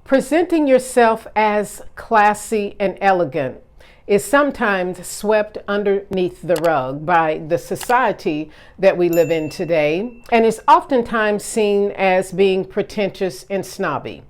Presenting yourself as classy and elegant is sometimes swept underneath the rug by the society that we live in today, and is oftentimes seen as being pretentious and snobby.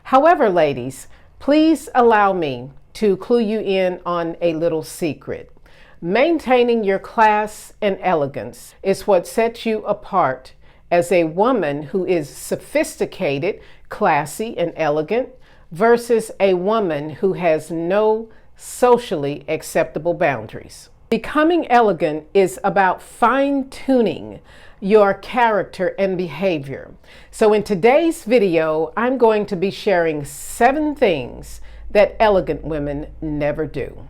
However, ladies, please allow me to clue you in on a little secret. Maintaining your class and elegance is what sets you apart as a woman who is sophisticated, classy, and elegant versus a woman who has no socially acceptable boundaries. Becoming elegant is about fine-tuning your character and behavior. So in today's video, I'm going to be sharing 7 things that elegant women never do.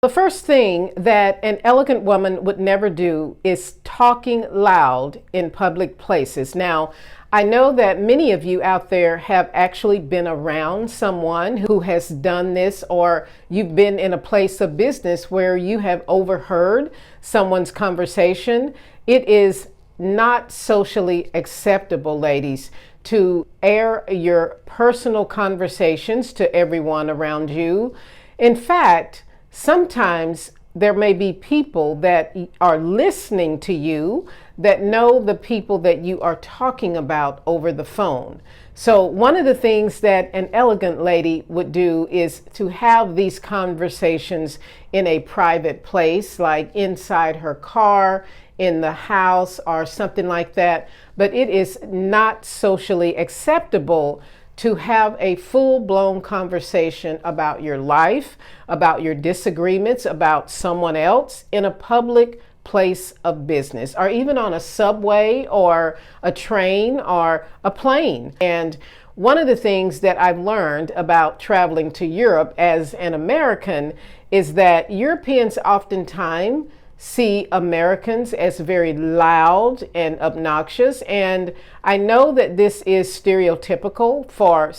The first thing that an elegant woman would never do is talking loud in public places. Now, I know that many of you out there have actually been around someone who has done this, or you've been in a place of business where you have overheard someone's conversation. It is not socially acceptable, ladies, to air your personal conversations to everyone around you. In fact, sometimes there may be people that are listening to you that know the people that you are talking about over the phone. So one of the things that an elegant lady would do is to have these conversations in a private place, like inside her car, in the house, or something like that. But it is not socially acceptable to have a full-blown conversation about your life, about your disagreements, about someone else in a public place of business, or even on a subway or a train or a plane. And one of the things that I've learned about traveling to Europe as an American is that Europeans oftentimes see Americans as very loud and obnoxious. And I know that this is stereotypical for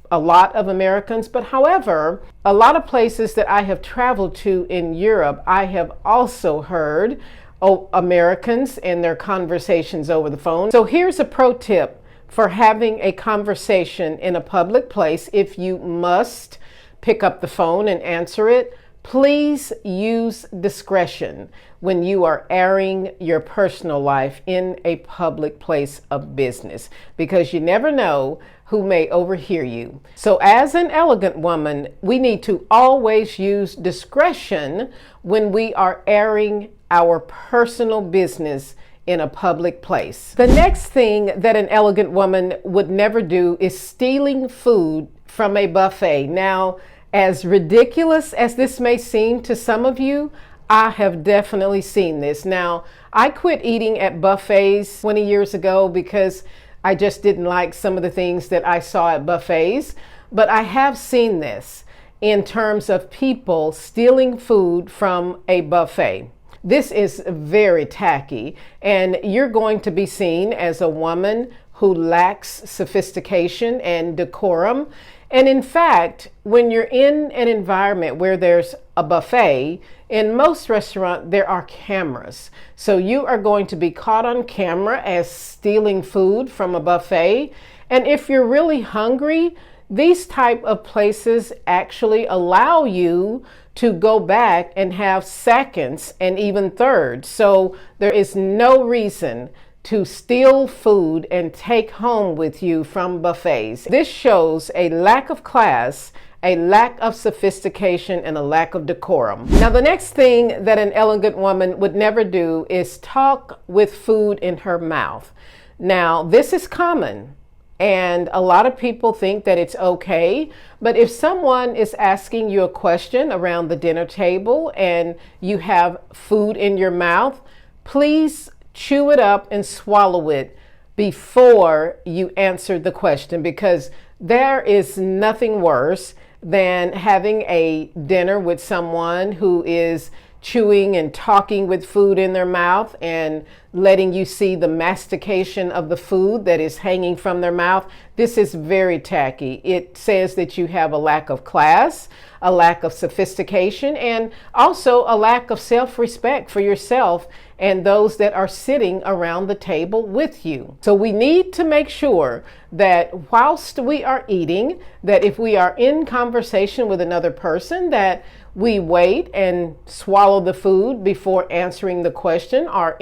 a lot of Americans, but however, a lot of places that I have traveled to in Europe, I have also heard Americans and their conversations over the phone. So here's a pro tip for having a conversation in a public place. If you must pick up the phone and answer it, please use discretion when you are airing your personal life in a public place of business, because you never know who may overhear you. So as an elegant woman, we need to always use discretion when we are airing our personal business in a public place. The next thing that an elegant woman would never do is stealing food from a buffet. Now, as ridiculous as this may seem to some of you, I have definitely seen this. Now, I quit eating at buffets 20 years ago because I just didn't like some of the things that I saw at buffets, but I have seen this in terms of people stealing food from a buffet. This is very tacky, and you're going to be seen as a woman who lacks sophistication and decorum. And in fact, when you're in an environment where there's a buffet, in most restaurants there are cameras. So you are going to be caught on camera as stealing food from a buffet. And if you're really hungry, these type of places actually allow you to go back and have seconds and even thirds. So there is no reason to steal food and take home with you from buffets. This shows a lack of class, a lack of sophistication, and a lack of decorum. Now, the next thing that an elegant woman would never do is talk with food in her mouth. Now, this is common, and a lot of people think that it's okay, but if someone is asking you a question around the dinner table and you have food in your mouth, please chew it up and swallow it before you answer the question, because there is nothing worse than having a dinner with someone who is chewing and talking with food in their mouth and letting you see the mastication of the food that is hanging from their mouth. This is very tacky. It says that you have a lack of class, a lack of sophistication, and also a lack of self-respect for yourself and those that are sitting around the table with you. So we need to make sure that whilst we are eating, that if we are in conversation with another person, that we wait and swallow the food before answering the question or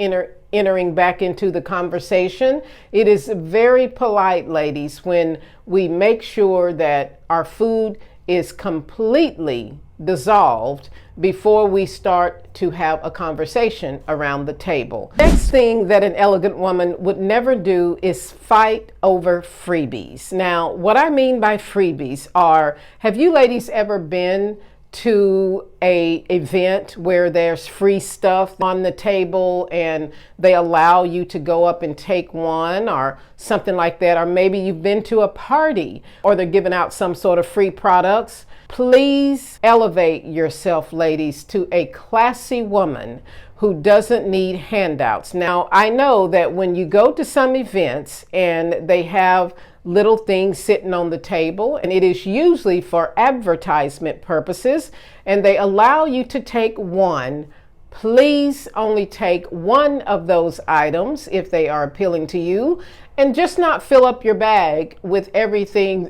entering back into the conversation. It is very polite, ladies, when we make sure that our food is completely dissolved before we start to have a conversation around the table. Next thing that an elegant woman would never do is fight over freebies. Now, what I mean by freebies are, have you ladies ever been to a event where there's free stuff on the table and they allow you to go up and take one or something like that? Or maybe you've been to a party or they're giving out some sort of free products. Please elevate yourself, ladies, to a classy woman who doesn't need handouts. Now, I know that when you go to some events and they have little things sitting on the table, and it is usually for advertisement purposes, and they allow you to take one, please only take one of those items if they are appealing to you, and just not fill up your bag with everything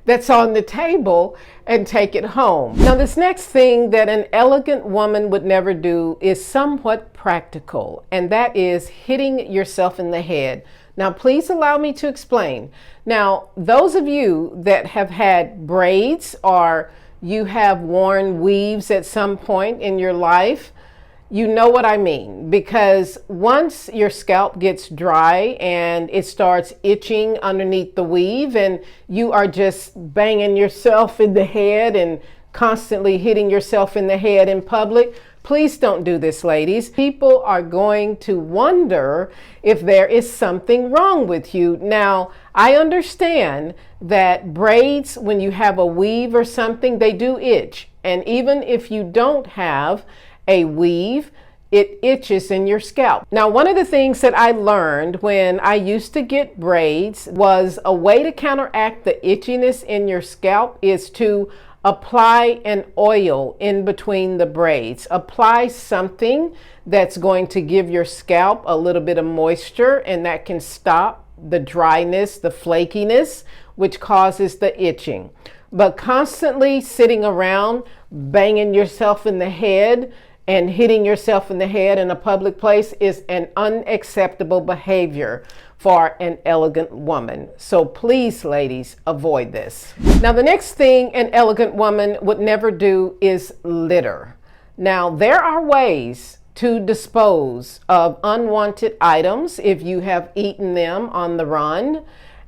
that's on the table and take it home. Now, this next thing that an elegant woman would never do is somewhat practical, and that is hitting yourself in the head. Now, please allow me to explain. Now, those of you that have had braids or you have worn weaves at some point in your life, you know what I mean, because once your scalp gets dry and it starts itching underneath the weave and you are just banging yourself in the head and constantly hitting yourself in the head in public, please don't do this, ladies. People are going to wonder if there is something wrong with you. Now, I understand that braids, when you have a weave or something, they do itch. And even if you don't have a weave, it itches in your scalp. Now, one of the things that I learned when I used to get braids was a way to counteract the itchiness in your scalp is to apply an oil in between the braids. Apply something that's going to give your scalp a little bit of moisture, and that can stop the dryness, the flakiness, which causes the itching. But constantly sitting around banging yourself in the head and hitting yourself in the head in a public place is an unacceptable behavior for an elegant woman. So please, ladies, avoid this. Now, the next thing an elegant woman would never do is litter. Now, there are ways to dispose of unwanted items if you have eaten them on the run,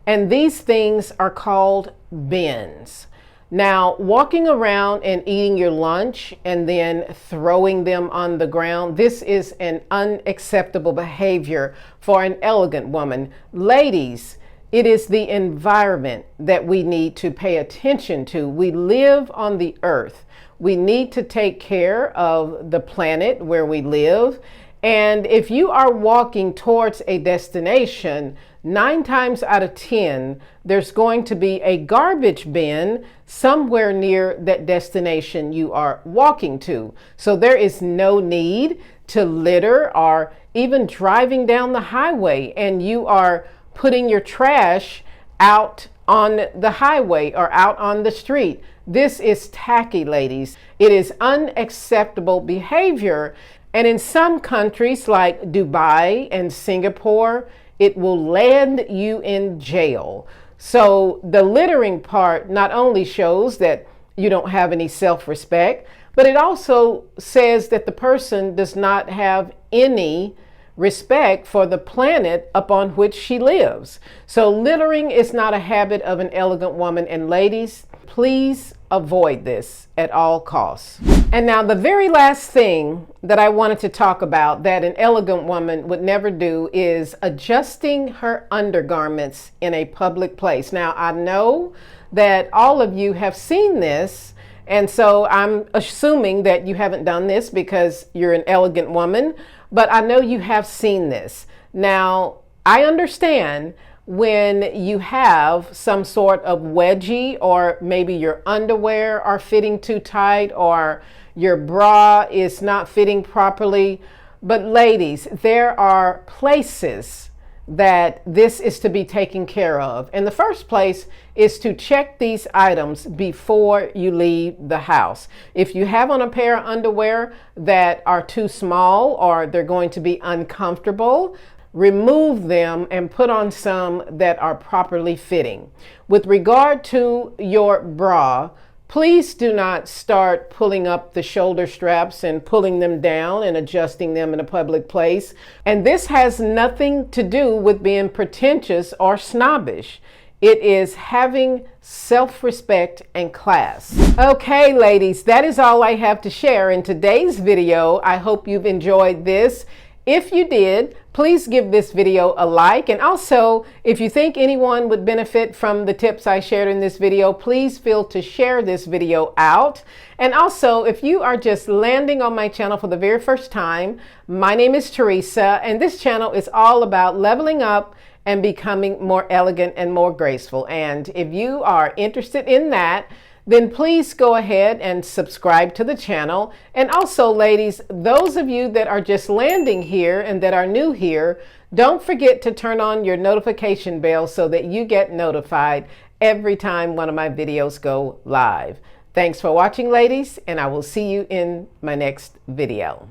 and these things are called bins. Now, walking around and eating your lunch and then throwing them on the ground, this is an unacceptable behavior for an elegant woman. Ladies, it is the environment that we need to pay attention to. We live on the earth. We need to take care of the planet where we live. And if you are walking towards a destination, 9 times out of 10, there's going to be a garbage bin somewhere near that destination you are walking to. So there is no need to litter, or even driving down the highway and you are putting your trash out on the highway or out on the street. This is tacky, ladies. It is unacceptable behavior. And in some countries like Dubai and Singapore, it will land you in jail. So the littering part not only shows that you don't have any self-respect, but it also says that the person does not have any respect for the planet upon which she lives. So littering is not a habit of an elegant woman. And ladies, please avoid this at all costs. And now the very last thing that I wanted to talk about that an elegant woman would never do is adjusting her undergarments in a public place. Now, I know that all of you have seen this, And so I'm assuming that you haven't done this because you're an elegant woman, but I know you have seen this. Now, I understand when you have some sort of wedgie, or maybe your underwear are fitting too tight, or your bra is not fitting properly. But ladies, there are places that this is to be taken care of. And the first place is to check these items before you leave the house. If you have on a pair of underwear that are too small or they're going to be uncomfortable, remove them and put on some that are properly fitting. With regard to your bra, please do not start pulling up the shoulder straps and pulling them down and adjusting them in a public place. And this has nothing to do with being pretentious or snobbish. It is having self-respect and class. Okay, ladies, that is all I have to share in today's video. I hope you've enjoyed this. If you did, please give this video a like. And also, if you think anyone would benefit from the tips I shared in this video, please feel to share this video out. And also, if you are just landing on my channel for the very first time, my name is Teresa, and this channel is all about leveling up and becoming more elegant and more graceful. And if you are interested in that, then please go ahead and subscribe to the channel. And also, ladies, those of you that are just landing here and that are new here, don't forget to turn on your notification bell so that you get notified every time one of my videos go live. Thanks for watching, ladies, and I will see you in my next video.